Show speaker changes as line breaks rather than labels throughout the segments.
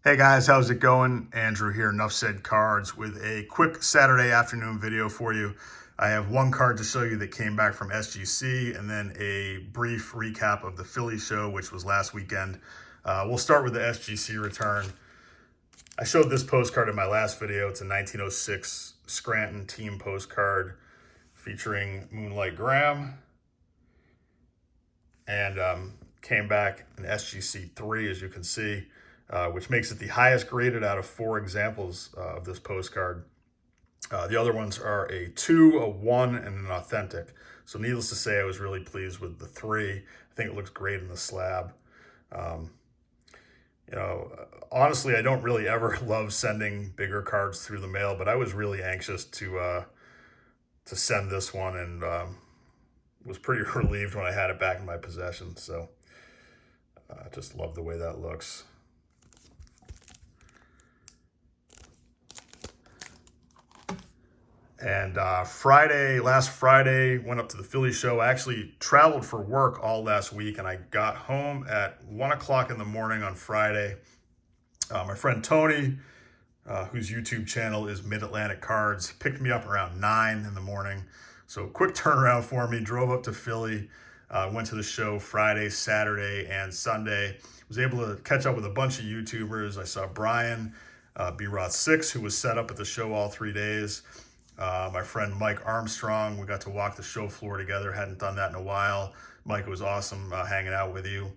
Hey guys, how's it going? Andrew here, Enough Said Cards, with a quick Saturday afternoon video for you. I have one card to show you that came back from SGC, and then a brief recap of the Philly show, which was last weekend. We'll start with the SGC return. I showed this postcard in my last video. It's a 1906 Scranton team postcard featuring Moonlight Graham, and came back in SGC 3, as you can see. Which makes it the highest graded out of 4 examples of this postcard. The other ones are a 2, a 1, and an authentic. So needless to say, I was really pleased with the 3. I think it looks great in the slab. Honestly, I don't really ever love sending bigger cards through the mail, but I was really anxious to send this one, and was pretty relieved when I had it back in my possession. So I just love the way that looks. And last Friday, went up to the Philly show. I actually traveled for work all last week, and I got home at 1 o'clock in the morning on Friday. My friend Tony, whose YouTube channel is Mid-Atlantic Cards, picked me up around 9 in the morning. So quick turnaround for me, drove up to Philly, went to the show Friday, Saturday, and Sunday. Was able to catch up with a bunch of YouTubers. I saw Brian, B-Roth6, who was set up at the show all 3 days. My friend Mike Armstrong, we got to walk the show floor together. Hadn't done that in a while. Mike, it was awesome hanging out with you.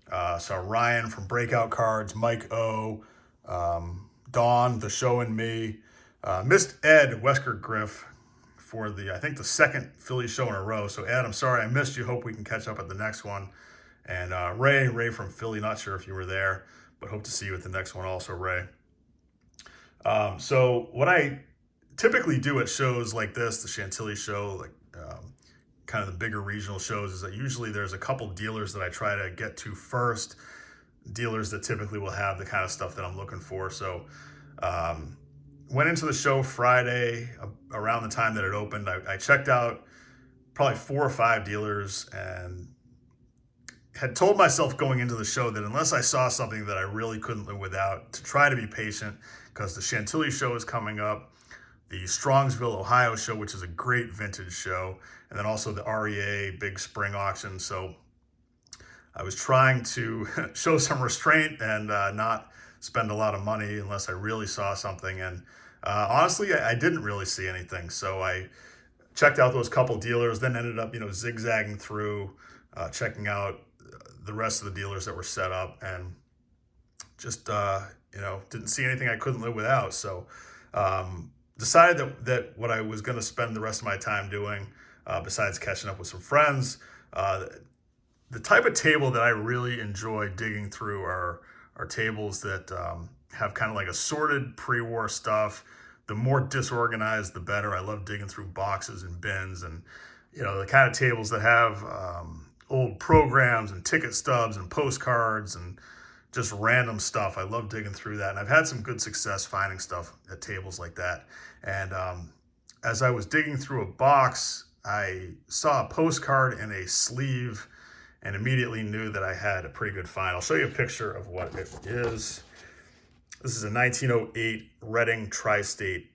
Saw Ryan from Breakout Cards, Mike O, Dawn, The Show and Me. Missed Ed Wesker Griff for I think the second Philly show in a row. So Ed, I'm sorry I missed you. Hope we can catch up at the next one. And Ray from Philly, not sure if you were there, but hope to see you at the next one also, Ray. So what I typically do at shows like this, the Chantilly show, like kind of the bigger regional shows, is that usually there's a couple dealers that I try to get to first, dealers that typically will have the kind of stuff that I'm looking for. So went into the show Friday around the time that it opened. I checked out probably 4 or 5 dealers, and had told myself going into the show that unless I saw something that I really couldn't live without, to try to be patient, because the Chantilly show is coming up, the Strongsville, Ohio show, which is a great vintage show, and then also the REA big spring auction. So I was trying to show some restraint and not spend a lot of money unless I really saw something. And honestly, I didn't really see anything. So I checked out those couple dealers, then ended up, zigzagging through, checking out the rest of the dealers that were set up, and just, didn't see anything I couldn't live without. So, decided that what I was going to spend the rest of my time doing, besides catching up with some friends, the type of table that I really enjoy digging through are tables that have kind of like assorted pre-war stuff. The more disorganized, the better. I love digging through boxes and bins, and the kind of tables that have old programs and ticket stubs and postcards and just random stuff. I love digging through that, and I've had some good success finding stuff at tables like that. And as I was digging through a box, I saw a postcard in a sleeve and immediately knew that I had a pretty good find. I'll show you a picture of what it is. This is a 1908 Reading Tri-State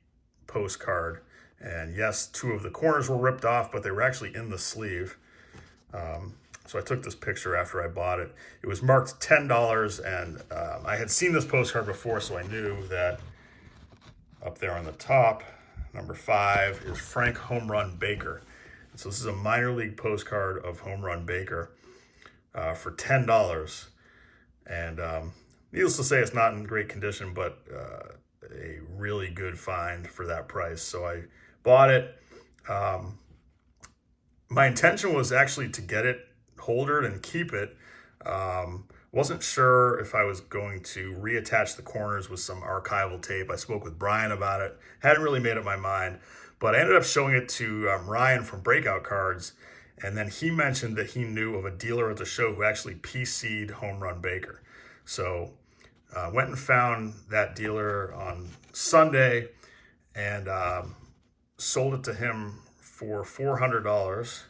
postcard, and yes, 2 of the corners were ripped off, but they were actually in the sleeve. So I took this picture after I bought it. It was marked $10, and I had seen this postcard before, so I knew that up there on the top, number 5, is Frank Home Run Baker. And so this is a minor league postcard of Home Run Baker for $10. And needless to say, it's not in great condition, but a really good find for that price. So I bought it. My intention was actually to get it holdered and keep it. Wasn't sure if I was going to reattach the corners with some archival tape. I spoke with Brian about it. Hadn't really made up my mind, but I ended up showing it to Ryan from Breakout Cards, and then he mentioned that he knew of a dealer at the show who actually PC'd Home Run Baker. So went and found that dealer on Sunday and sold it to him for $400.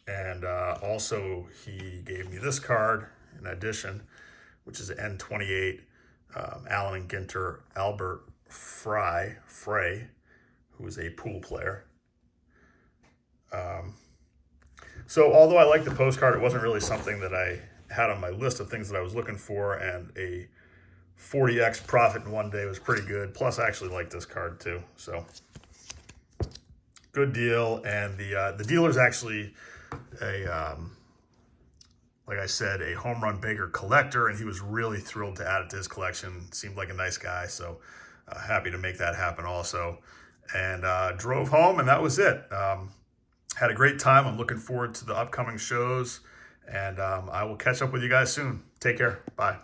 And also he gave me this card in addition. which is an N28, Allen and Ginter, Albert Frey, who is a pool player. So although I like the postcard, it wasn't really something that I had on my list of things that I was looking for, and a 40x profit in one day was pretty good. Plus, I actually like this card too, so good deal. And the dealer's actually like I said, a home run Baker collector, and he was really thrilled to add it to his collection. Seemed like a nice guy, so happy to make that happen also. And drove home, and that was it. Had a great time. I'm looking forward to the upcoming shows, and I will catch up with you guys soon. Take care. Bye.